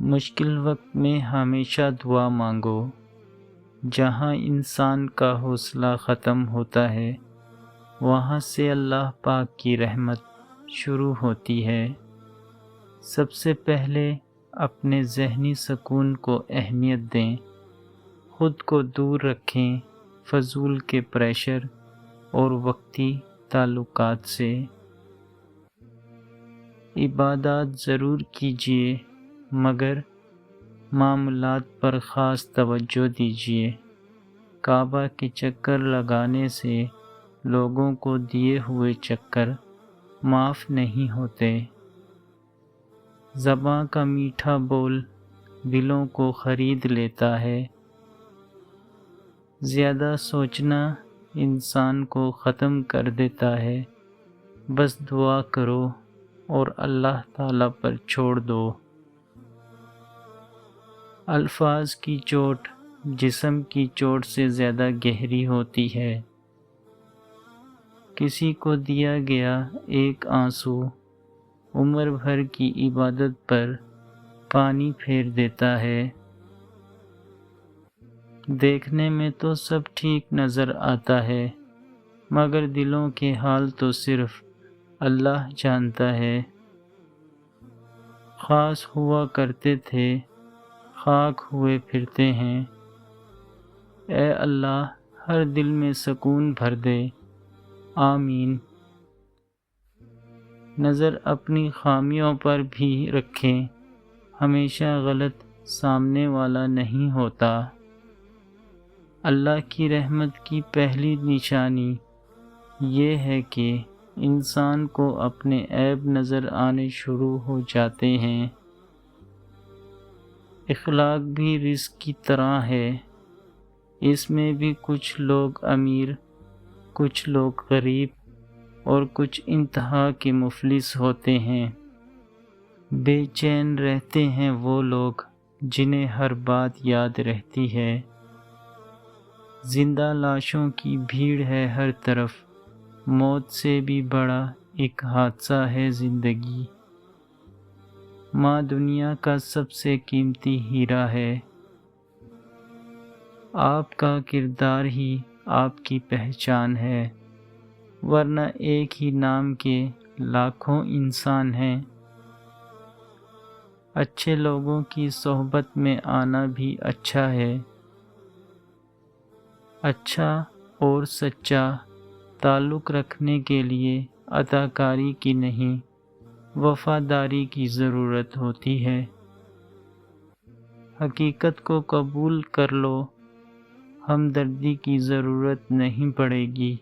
مشکل وقت میں ہمیشہ دعا مانگو۔ جہاں انسان کا حوصلہ ختم ہوتا ہے وہاں سے اللہ پاک کی رحمت شروع ہوتی ہے۔ سب سے پہلے اپنے ذہنی سکون کو اہمیت دیں، خود کو دور رکھیں فضول کے پریشر اور وقتی تعلقات سے۔ عبادات ضرور کیجیے مگر معاملات پر خاص توجہ دیجیے۔ کعبہ کے چکر لگانے سے لوگوں کو دیے ہوئے چکر معاف نہیں ہوتے۔ زباں کا میٹھا بول دلوں کو خرید لیتا ہے۔ زیادہ سوچنا انسان کو ختم کر دیتا ہے۔ بس دعا کرو اور اللہ تعالیٰ پر چھوڑ دو۔ الفاظ کی چوٹ جسم کی چوٹ سے زیادہ گہری ہوتی ہے۔ کسی کو دیا گیا ایک آنسو عمر بھر کی عبادت پر پانی پھیر دیتا ہے۔ دیکھنے میں تو سب ٹھیک نظر آتا ہے مگر دلوں کے حال تو صرف اللہ جانتا ہے۔ خاص ہوا کرتے تھے خاک ہوئے پھرتے ہیں۔ اے اللہ ہر دل میں سکون بھر دے، آمین۔ نظر اپنی خامیوں پر بھی رکھیں، ہمیشہ غلط سامنے والا نہیں ہوتا۔ اللہ کی رحمت کی پہلی نشانی یہ ہے کہ انسان کو اپنے عیب نظر آنے شروع ہو جاتے ہیں۔ اخلاق بھی رزق کی طرح ہے، اس میں بھی کچھ لوگ امیر، کچھ لوگ غریب اور کچھ انتہا کے مفلس ہوتے ہیں۔ بے چین رہتے ہیں وہ لوگ جنہیں ہر بات یاد رہتی ہے۔ زندہ لاشوں کی بھیڑ ہے ہر طرف، موت سے بھی بڑا ایک حادثہ ہے زندگی۔ ماں دنیا کا سب سے قیمتی ہیرا ہے۔ آپ کا کردار ہی آپ کی پہچان ہے، ورنہ ایک ہی نام کے لاکھوں انسان ہیں۔ اچھے لوگوں کی صحبت میں آنا بھی اچھا ہے۔ اچھا اور سچا تعلق رکھنے کے لیے عطاکاری کی نہیں، وفاداری کی ضرورت ہوتی ہے۔ حقیقت کو قبول کر لو، ہمدردی کی ضرورت نہیں پڑے گی۔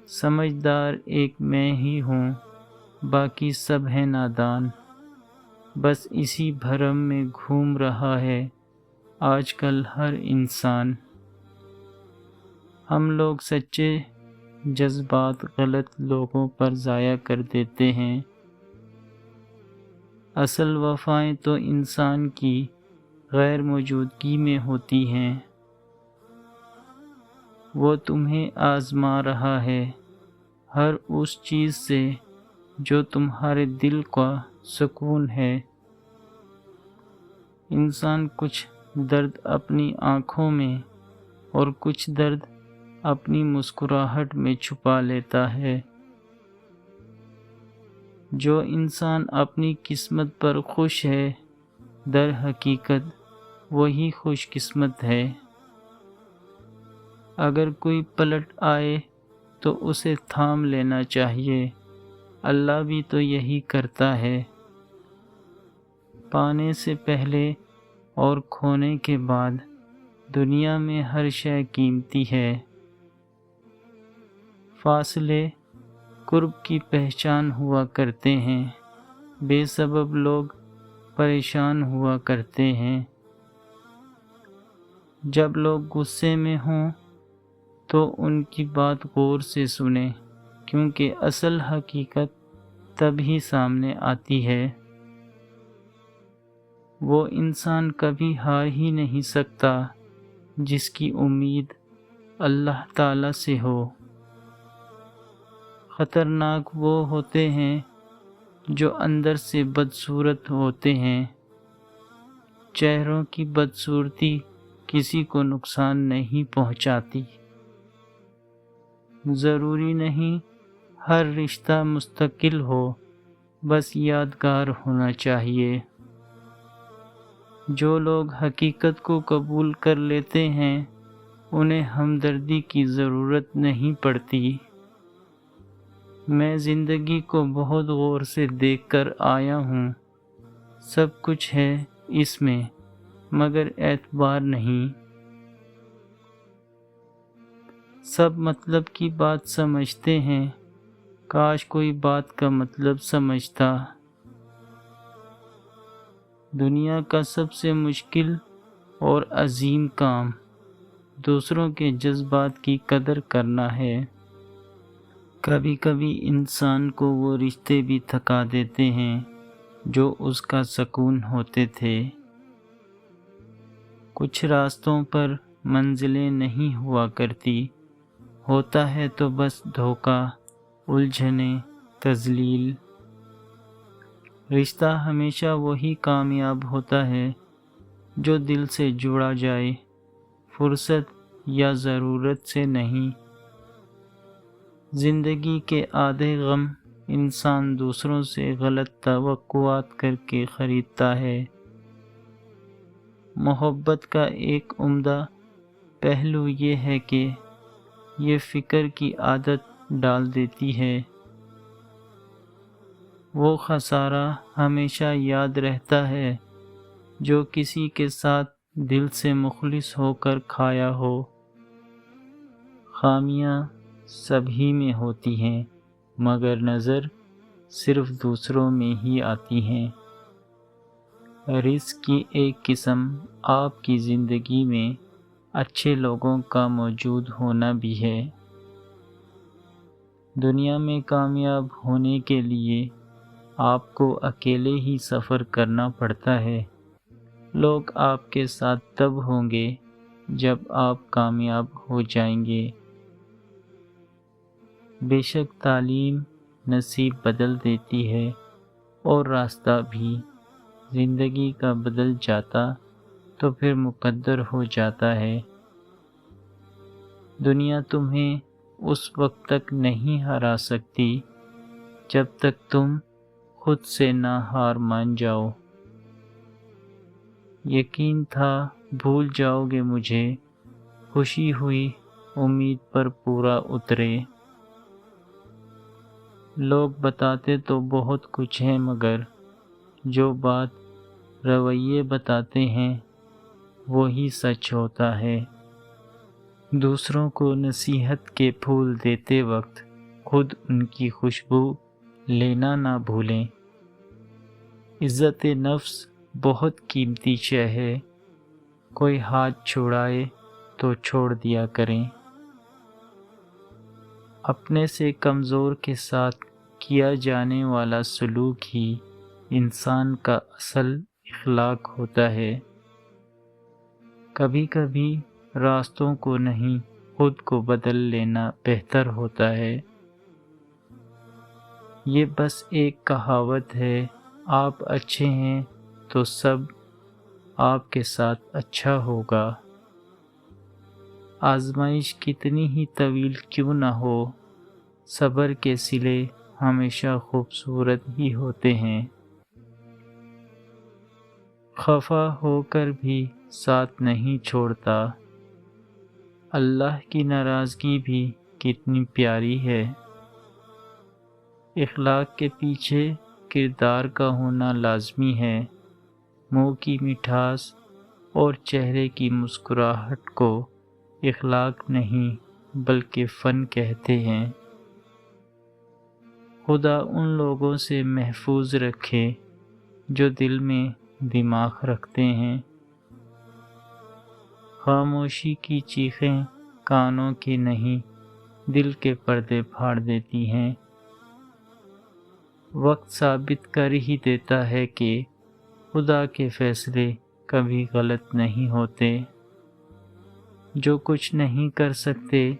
سمجھدار ایک میں ہی ہوں، باقی سب ہیں نادان۔ بس اسی بھرم میں گھوم رہا ہے آج کل ہر انسان۔ ہم لوگ سچے جذبات غلط لوگوں پر ضائع کر دیتے ہیں۔ اصل وفائیں تو انسان کی غیر موجودگی میں ہوتی ہیں۔ وہ تمہیں آزما رہا ہے ہر اس چیز سے جو تمہارے دل کا سکون ہے۔ انسان کچھ درد اپنی آنکھوں میں اور کچھ درد اپنی مسکراہٹ میں چھپا لیتا ہے۔ جو انسان اپنی قسمت پر خوش ہے در حقیقت وہی خوش قسمت ہے۔ اگر کوئی پلٹ آئے تو اسے تھام لینا چاہیے، اللہ بھی تو یہی کرتا ہے۔ پانے سے پہلے اور کھونے کے بعد دنیا میں ہر شے قیمتی ہے۔ فاصلے قرب کی پہچان ہوا کرتے ہیں، بے سبب لوگ پریشان ہوا کرتے ہیں۔ جب لوگ غصے میں ہوں تو ان کی بات غور سے سنیں، کیونکہ اصل حقیقت تب ہی سامنے آتی ہے۔ وہ انسان کبھی ہار ہی نہیں سکتا جس کی امید اللہ تعالیٰ سے ہو۔ خطرناک وہ ہوتے ہیں جو اندر سے بدصورت ہوتے ہیں چہروں کی بدصورتی کسی کو نقصان نہیں پہنچاتی۔ ضروری نہیں ہر رشتہ مستقل ہو، بس یادگار ہونا چاہیے۔ جو لوگ حقیقت کو قبول کر لیتے ہیں انہیں ہمدردی کی ضرورت نہیں پڑتی۔ میں زندگی کو بہت غور سے دیکھ کر آیا ہوں، سب کچھ ہے اس میں مگر اعتبار نہیں۔ سب مطلب کی بات سمجھتے ہیں، کاش کوئی بات کا مطلب سمجھتا۔ دنیا کا سب سے مشکل اور عظیم کام دوسروں کے جذبات کی قدر کرنا ہے۔ کبھی کبھی انسان کو وہ رشتے بھی تھکا دیتے ہیں جو اس کا سکون ہوتے تھے۔ کچھ راستوں پر منزلیں نہیں ہوا کرتی، ہوتا ہے تو بس دھوکہ، الجھنیں، تذلیل۔ رشتہ ہمیشہ وہی کامیاب ہوتا ہے جو دل سے جڑا جائے، فرصت یا ضرورت سے نہیں۔ زندگی کے آدھے غم انسان دوسروں سے غلط توقعات کر کے خریدتا ہے۔ محبت کا ایک عمدہ پہلو یہ ہے کہ یہ فکر کی عادت ڈال دیتی ہے۔ وہ خسارہ ہمیشہ یاد رہتا ہے جو کسی کے ساتھ دل سے مخلص ہو کر کھایا ہو۔ خامیاں سبھی میں ہوتی ہیں مگر نظر صرف دوسروں میں ہی آتی ہیں۔ رزق کی ایک قسم آپ کی زندگی میں اچھے لوگوں کا موجود ہونا بھی ہے۔ دنیا میں کامیاب ہونے کے لیے آپ کو اکیلے ہی سفر کرنا پڑتا ہے۔ لوگ آپ کے ساتھ تب ہوں گے جب آپ کامیاب ہو جائیں گے۔ بے شک تعلیم نصیب بدل دیتی ہے اور راستہ بھی، زندگی کا بدل جاتا تو پھر مقدر ہو جاتا ہے۔ دنیا تمہیں اس وقت تک نہیں ہرا سکتی جب تک تم خود سے نہ ہار مان جاؤ۔ یقین تھا بھول جاؤ گے مجھے، خوشی ہوئی امید پر پورا اترے۔ لوگ بتاتے تو بہت کچھ ہے مگر جو بات رویے بتاتے ہیں وہی سچ ہوتا ہے۔ دوسروں کو نصیحت کے پھول دیتے وقت خود ان کی خوشبو لینا نہ بھولیں۔ عزت نفس بہت قیمتی شے ہے، کوئی ہاتھ چھڑائے تو چھوڑ دیا کریں۔ اپنے سے کمزور کے ساتھ کیا جانے والا سلوک ہی انسان کا اصل اخلاق ہوتا ہے۔ کبھی کبھی راستوں کو نہیں خود کو بدل لینا بہتر ہوتا ہے۔ یہ بس ایک کہاوت ہے، آپ اچھے ہیں تو سب آپ کے ساتھ اچھا ہوگا۔ آزمائش کتنی ہی طویل کیوں نہ ہو، صبر کے صلے ہمیشہ خوبصورت ہی ہوتے ہیں۔ خفا ہو کر بھی ساتھ نہیں چھوڑتا، اللہ کی ناراضگی بھی کتنی پیاری ہے۔ اخلاق کے پیچھے کردار کا ہونا لازمی ہے۔ منہ کی مٹھاس اور چہرے کی مسکراہٹ کو اخلاق نہیں بلکہ فن کہتے ہیں۔ خدا ان لوگوں سے محفوظ رکھے جو دل میں دماغ رکھتے ہیں۔ خاموشی کی چیخیں کانوں کے نہیں دل کے پردے پھاڑ دیتی ہیں۔ وقت ثابت کر ہی دیتا ہے کہ خدا کے فیصلے کبھی غلط نہیں ہوتے۔ جو کچھ نہیں کر سکتے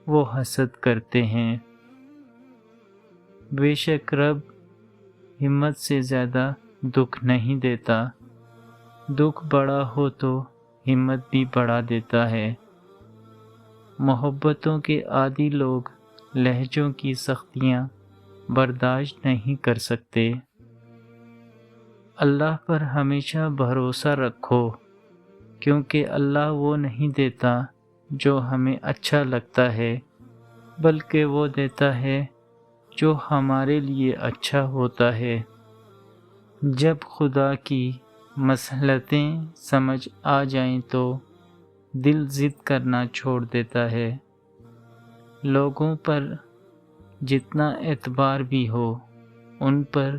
وہ حسد کرتے ہیں۔ بے شک رب ہمت سے زیادہ دکھ نہیں دیتا، دکھ بڑا ہو تو ہمت بھی بڑھا دیتا ہے۔ محبتوں کے عادی لوگ لہجوں کی سختیاں برداشت نہیں کر سکتے۔ اللہ پر ہمیشہ بھروسہ رکھو، کیونکہ اللہ وہ نہیں دیتا جو ہمیں اچھا لگتا ہے، بلکہ وہ دیتا ہے جو ہمارے لیے اچھا ہوتا ہے۔ جب خدا کی مصلحتیں سمجھ آ جائیں تو دل ضد کرنا چھوڑ دیتا ہے۔ لوگوں پر جتنا اعتبار بھی ہو، ان پر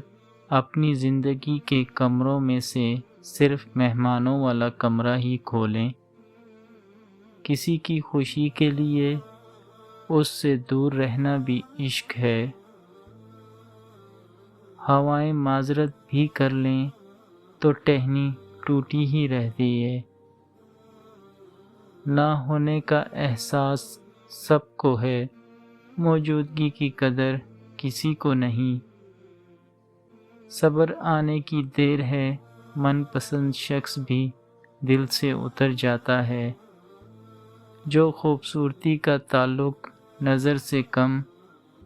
اپنی زندگی کے کمروں میں سے صرف مہمانوں والا کمرہ ہی کھولیں۔ کسی کی خوشی کے لیے اس سے دور رہنا بھی عشق ہے۔ ہوائیں معذرت بھی کر لیں تو ٹہنی ٹوٹی ہی رہتی ہے۔ نہ ہونے کا احساس سب کو ہے، موجودگی کی قدر کسی کو نہیں۔ صبر آنے کی دیر ہے، من پسند شخص بھی دل سے اتر جاتا ہے۔ جو خوبصورتی کا تعلق نظر سے کم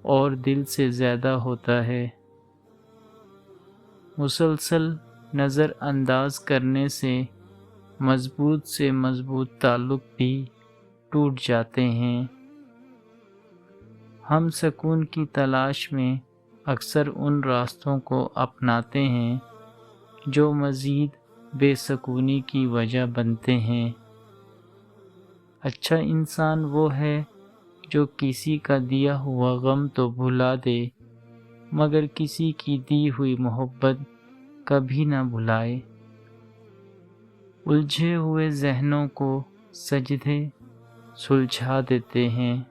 اور دل سے زیادہ ہوتا ہے، مسلسل نظر انداز کرنے سے مضبوط تعلق بھی ٹوٹ جاتے ہیں۔ ہم سکون کی تلاش میں اکثر ان راستوں کو اپناتے ہیں جو مزید بے سکونی کی وجہ بنتے ہیں۔ اچھا انسان وہ ہے جو کسی کا دیا ہوا غم تو بھلا دے، مگر کسی کی دی ہوئی محبت کبھی نہ بھلائے۔ الجھے ہوئے ذہنوں کو سجدے سلجھا دیتے ہیں۔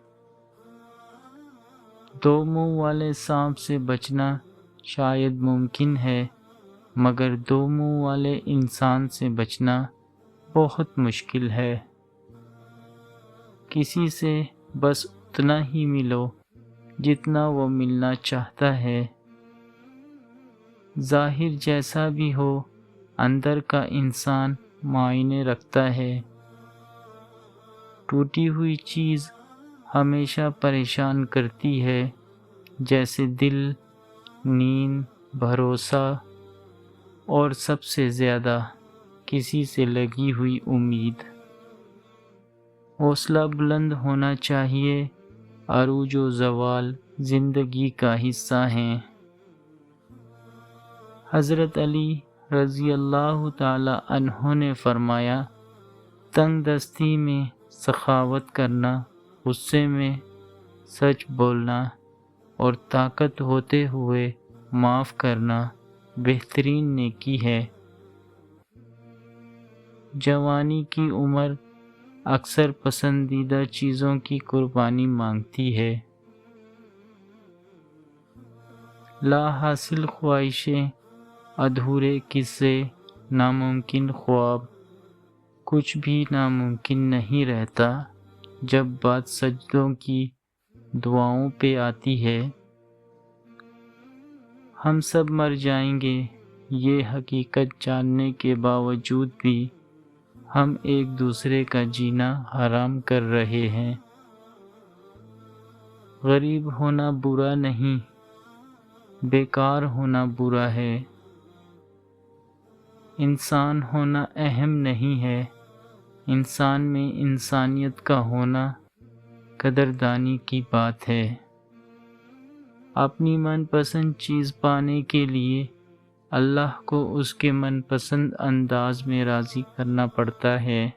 دو منہ والے سانپ سے بچنا شاید ممکن ہے، مگر دو منہ والے انسان سے بچنا بہت مشکل ہے۔ کسی سے بس اتنا ہی ملو جتنا وہ ملنا چاہتا ہے۔ ظاہر جیسا بھی ہو، اندر کا انسان معائنے رکھتا ہے۔ ٹوٹی ہوئی چیز ہمیشہ پریشان کرتی ہے، جیسے دل، نیند، بھروسہ اور سب سے زیادہ کسی سے لگی ہوئی امید۔ حوصلہ بلند ہونا چاہیے، عروج و زوال زندگی کا حصہ ہیں۔ حضرت علی رضی اللہ تعالی عنہ نے فرمایا، تنگ دستی میں سخاوت کرنا، غصے میں سچ بولنا اور طاقت ہوتے ہوئے معاف کرنا بہترین نیکی ہے۔ جوانی کی عمر اکثر پسندیدہ چیزوں کی قربانی مانگتی ہے۔ لا حاصل خواہشیں، ادھورے قصے، ناممکن خواب، کچھ بھی ناممکن نہیں رہتا جب بات سجدوں کی دعاؤں پہ آتی ہے۔ ہم سب مر جائیں گے، یہ حقیقت جاننے کے باوجود بھی ہم ایک دوسرے کا جینا حرام کر رہے ہیں۔ غریب ہونا برا نہیں، بیکار ہونا برا ہے۔ انسان ہونا اہم نہیں ہے، انسان میں انسانیت کا ہونا قدردانی کی بات ہے۔ اپنی من پسند چیز پانے کے لیے اللہ کو اس کے من پسند انداز میں راضی کرنا پڑتا ہے۔